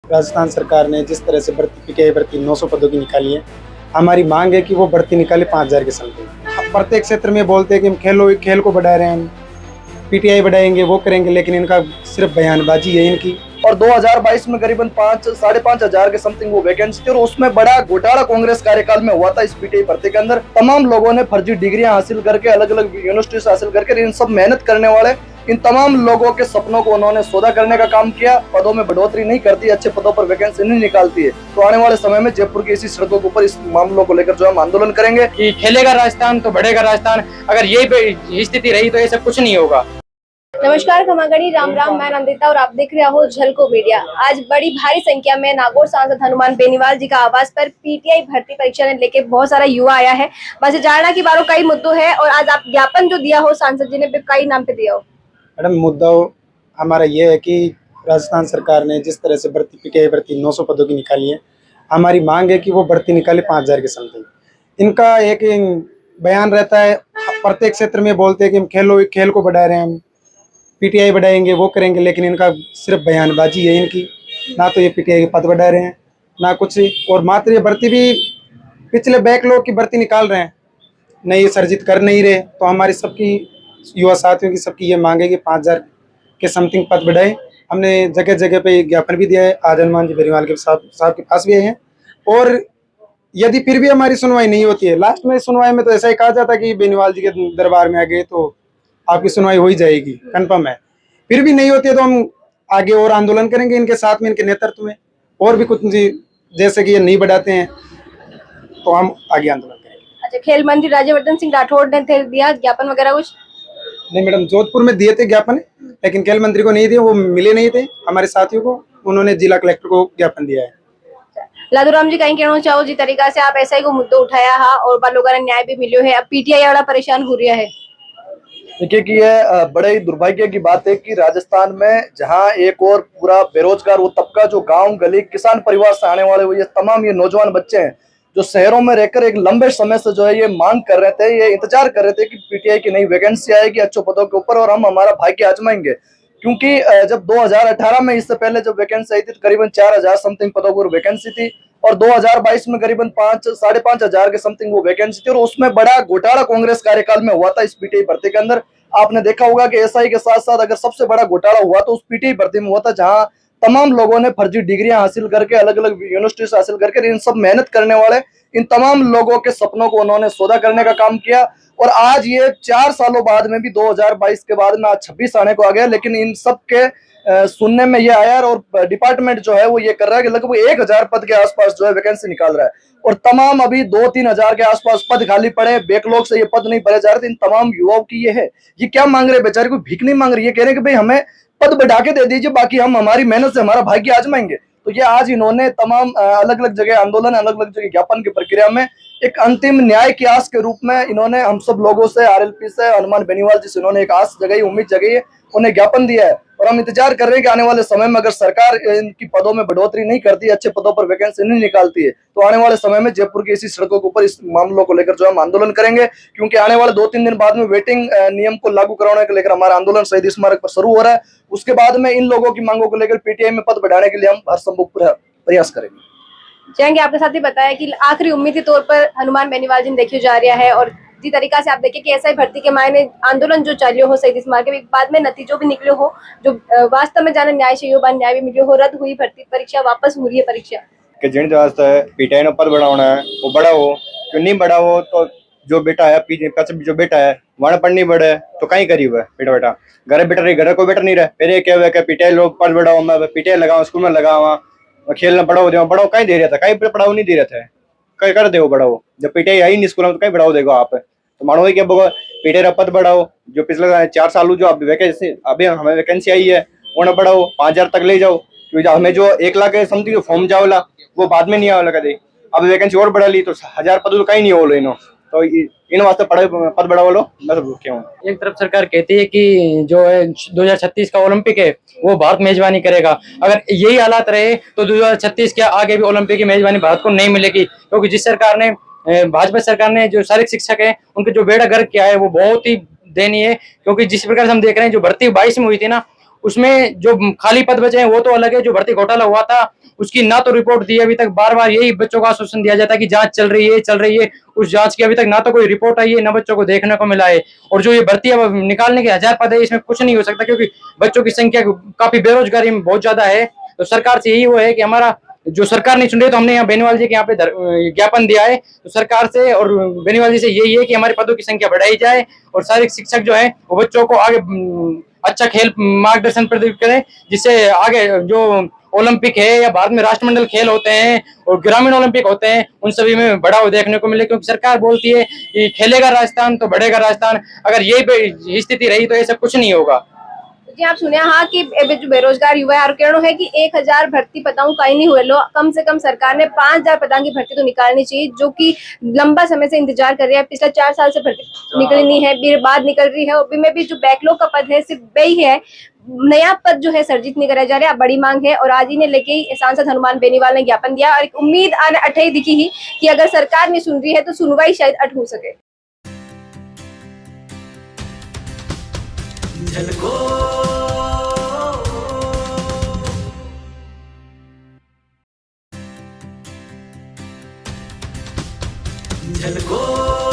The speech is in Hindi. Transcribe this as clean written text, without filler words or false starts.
राजस्थान सरकार ने जिस तरह से भर्ती पीटीआई भर्ती 900 पदों की निकाली है, हमारी मांग है कि वो भर्ती निकाले 5000 के समथिंग। प्रत्येक क्षेत्र में बोलते हैं कि हम खेल को बढ़ा रहे हैं, हम पीटीआई बढ़ाएंगे, वो करेंगे, लेकिन इनका सिर्फ बयानबाजी है इनकी। और 2022 में करीबन 5-5.5 हजार के समथिंग वो वैकेंसी थी और उसमें बड़ा घोटाला कांग्रेस कार्यकाल में हुआ था। इस पीटीआई भर्ती के अंदर तमाम लोगों ने फर्जी डिग्रियां हासिल करके, अलग अलग यूनिवर्सिटी से हासिल करके, इन सब मेहनत करने वाले इन तमाम लोगों के सपनों को उन्होंने सौदा करने का काम किया। पदों में बढ़ोतरी नहीं करती, अच्छे पदों पर वैकेंसी नहीं निकालती है। तो आने वाले समय में जयपुर की इसी सड़कों के ऊपर इस मामलों को लेकर जो हम आंदोलन करेंगे कि खेलेगा राजस्थान तो बढ़ेगा राजस्थान। अगर यही स्थिति रही तो ऐसा कुछ नहीं होगा। नमस्कार, खमागणी, राम राम। मैं नंदिता और आप देख रहे हो झलको मीडिया। आज बड़ी भारी संख्या में नागौर सांसद हनुमान बेनीवाल जी का आवास पर पीटीआई भर्ती परीक्षा ने लेके बहुत सारा युवा आया है। बस जानना की बारो कई मुद्दों है और आज आप ज्ञापन जो दिया हो सांसद जी ने कई नाम पे दिया हो। मैडम, मुद्दा हमारा ये है कि राजस्थान सरकार ने जिस तरह से पीटीआई भर्ती 900 पदों की निकाली है, हमारी मांग है कि वो भर्ती निकाले 5000 के समथिंग। इनका एक बयान रहता है, प्रत्येक क्षेत्र में बोलते हैं कि हम खेल को बढ़ा रहे हैं, हम पीटीआई बढ़ाएंगे, वो करेंगे, लेकिन इनका सिर्फ बयानबाजी है इनकी। ना तो ये पीटीआई के पद बढ़ा रहे हैं, ना कुछ, और मात्र ये भर्ती भी पिछले बैकलॉग की भर्ती निकाल रहे हैं, नहीं ये सर्जित कर नहीं रहे। तो हमारी सबकी युवा साथियों की सबकी ये मांग है कि 5000 के समथिंग पद बढ़ाए। हमने जगह जगह पे ज्ञापन भी दिया है, आज हनुमान जी बेनीवाल के साहब के पास भी आए हैं। और यदि फिर भी हमारी सुनवाई नहीं होती है, लास्ट में सुनवाई में तो ऐसा ही कहा जाता है कि बेनीवाल जी के दरबार में आ गए तो आपकी सुनवाई हो ही जाएगी, कंफर्म है। फिर भी नहीं होती है तो हम आगे और आंदोलन करेंगे इनके साथ में, इनके नेतृत्व में। और भी कुछ जैसे कि ये नहीं बढ़ाते हैं तो हम आगे आंदोलन करेंगे। अच्छा, खेल मंत्री राज्यवर्धन सिंह राठौड़ ने दिया ज्ञापन वगैरह कुछ? नहीं मैडम, जोधपुर में दिए थे ज्ञापन, लेकिन खेल मंत्री को नहीं दिए, वो मिले नहीं थे हमारे साथियों को। उन्होंने जिला कलेक्टर को ज्ञापन दिया है। लादूराम जी, कहीं कहना चाहो जी तरीका से आप ऐसा ही को मुद्दा उठाया है और लोगों ने न्याय भी मिलो है, अब पीटीआई वाला परेशान हो रहा है। देखिए कि यह बड़े ही दुर्भाग्य की बात है कि राजस्थान में जहां एक और पूरा बेरोजगार वो तबका जो गांव गली किसान परिवार से आने वाले ये तमाम ये नौजवान बच्चे हैं जो शहरों में रहकर एक लंबे समय से जो है ये मांग कर रहे थे, ये इंतजार कर रहे थे कि पीटीआई की नई वैकेंसी आएगी अच्छे पदों के ऊपर और हम हमारा भाग्य आजमाएंगे। क्योंकि जब 2018 में, इससे पहले जब वैकेंसी आई थी तो करीबन 4000 समथिंग पदों पर वैकेंसी थी और 2022 में करीबन 5-5.5 हजार के समथिंग वो वैकेंसी थी और उसमें बड़ा घोटाला कांग्रेस कार्यकाल में हुआ था। इस पीटीआई भर्ती के अंदर आपने देखा होगा कि एसआई के साथ साथ अगर सबसे बड़ा घोटाला हुआ तो उस पीटीआई भर्ती में हुआ था, जहां तमाम लोगों ने फर्जी डिग्रियां हासिल करके, अलग अलग यूनिवर्सिटी से हासिल करके, इन सब मेहनत करने वाले इन तमाम लोगों के सपनों को उन्होंने सौदा करने का काम किया। और आज ये 4 सालों बाद में भी 2022 के बाद में आज 26 आने को आ गया, लेकिन इन सब के सुनने में ये आया और डिपार्टमेंट जो है वो ये कर रहा है कि लगभग 1000 पद के आसपास जो है वैकेंसी निकाल रहा है और तमाम अभी 2-3 हजार के आसपास पद खाली पड़े, बैकलॉग से ये पद नहीं भरे जा रहे। इन तमाम युवाओं की ये है, ये क्या मांग रहे बेचारे, कोई भीख नहीं मांग रही, ये कह रहे हैं कि भाई हमें पद बढ़ा के दे दीजिए, बाकी हम हमारी मेहनत से हमारा भाग्य आजमाएंगे। तो ये आज इन्होंने तमाम अलग अलग जगह आंदोलन, अलग अलग जगह ज्ञापन की प्रक्रिया में एक अंतिम न्याय की आस के रूप में इन्होंने हम सब लोगों से, आरएलपी से, हनुमान बेनीवाल जी से इन्होंने एक आस जगाई, उम्मीद जगाई है, उन्हें ज्ञापन दिया है। और हम इंतजार कर रहे हैं कि आने वाले समय में अगर सरकार इनकी पदों में बढ़ोतरी नहीं करती, अच्छे पदों पर वैकेंसी नहीं निकालती है, तो आने वाले समय में जयपुर की इसी सड़कों के ऊपर इस मामलों को लेकर जो हम आंदोलन करेंगे। क्योंकि आने वाले 2-3 दिन बाद में वेटिंग नियम को लागू कराने को लेकर हमारा आंदोलन शहीद स्मारक पर शुरू हो रहा है। उसके बाद में इन लोगों की मांगों को लेकर पीटीआई में पद बढ़ाने के लिए हम हर संभव प्रयास करेंगे। जैंगे आपके साथ ही बताया कि आखिरी उम्मीद के तौर पर हनुमान बेनीवाल जी देखियो जा रहा है और जी तरीका से आप देखें कि ऐसा ही भर्ती के मायने आंदोलन जो चलियो हो शहीद स्मारक के बाद में नतीजों भी निकले हो, जो वास्तव में जाने न्याय चाहिए, बार न्याय भी मिलो हो, रद्द हुई भर्ती परीक्षा, वापस हो रही है परीक्षा कि जिन वास्ते पीटीआई ने पद बढ़ाना है वो बड़ा हो, जो नहीं बड़ा हो तो जो बेटा है पीछे जो बेटा है वहां पढ़ नहीं बढ़े तो कहीं करीब है बेटा घर बेटा रही, घर को बेटा नहीं रहे। फिर ये क्या हुआ कि पीटीआई लोग पद बढ़ाओ, मैं पीटीआई लगाऊं, स्कूल में लगावा, खेलना बढ़ाओ दे, बढ़ाओ कहीं दे रहा था, कहीं पढ़ाओ नहीं दे रहे थे, कहीं कर दे बढ़ाओ। जब पीटीआई आई नहीं स्कूल में तो कहीं बढ़ाओ देगा आप, तो मानो है कि पीटीआई का पद बढ़ाओ, जो पिछले 4 साल जो अभी हमें वैकेंसी आई है उन्हें बढ़ाओ, 5000 तक ले जाओ। क्योंकि हमें जो 1 लाख समथिंग जो फॉर्म जाओला वो बाद में नहीं आवेला कदे, अब वैकेंसी और बढ़ा ली तो 1000 पद तो कहीं नहीं हो इनो, तो इन वास्ते पद बढ़ाओ लो। एक तरफ सरकार कहती है कि जो है 2036 का ओलंपिक है वो भारत मेजबानी करेगा। अगर यही हालात रहे तो 2036 के आगे भी ओलंपिक की मेजबानी भारत को नहीं मिलेगी, क्योंकि जिस सरकार ने, भाजपा सरकार ने जो शारीरिक शिक्षक है उनके जो बेड़ा गर्क किया है वो बहुत ही दयनीय है। क्योंकि जिस प्रकार से हम देख रहे हैं जो भर्ती 22 में हुई थी ना, उसमें जो खाली पद बचे हैं वो तो अलग है, जो भर्ती घोटाला हुआ था उसकी ना तो रिपोर्ट दी अभी तक, बार बार यही बच्चों का आश्वासन दिया जाता है कि जांच चल रही है, उस जांच की अभी तक ना तो कोई रिपोर्ट आई है, ना बच्चों को देखने को मिला है। और जो ये भर्ती अब निकालने के 1000 पद है, इसमें कुछ नहीं हो सकता क्योंकि बच्चों की संख्या काफी, बेरोजगारी में बहुत ज्यादा है। तो सरकार से यही वो है कि हमारा जो सरकार नहीं सुन रही, तो हमने यहाँ बेनीवाल जी के यहाँ पे ज्ञापन दिया है। तो सरकार से और बेनीवाल जी से यही है कि हमारे पदों की संख्या बढ़ाई जाए और शारीरिक शिक्षक जो है वो बच्चों को आगे अच्छा खेल मार्गदर्शन प्रदान करें, जिससे आगे जो ओलंपिक है या भारत में राष्ट्रमंडल खेल होते हैं और ग्रामीण ओलंपिक होते हैं, उन सभी में बढ़ावा देखने को मिले। क्योंकि सरकार बोलती है कि खेलेगा राजस्थान तो बढ़ेगा राजस्थान, अगर यही स्थिति रही तो ऐसा कुछ नहीं होगा। जी आप सुने हाँ कि जो बेरोजगार युवा है कहना है कि 1000 भर्ती पदाओं का ही नहीं हुए लो, कम से कम सरकार ने 5000 पदाओं की भर्ती तो निकालनी चाहिए, जो कि लंबा समय से इंतजार कर रहे हैं। पिछले 4 साल से भर्ती निकलनी है, फिर बाद निकल रही है, और में भी जो बैकलॉग का पद है सिर्फ वही है, नया पद जो है सर्जित नहीं कराया जा रहा है। बड़ी मांग है और आज ही ने लेके सांसद हनुमान बेनीवाल ने ज्ञापन दिया और एक उम्मीद अटई दिखी ही कि अगर सरकार नहीं सुन रही है तो सुनवाई शायद अट हो सके। झलको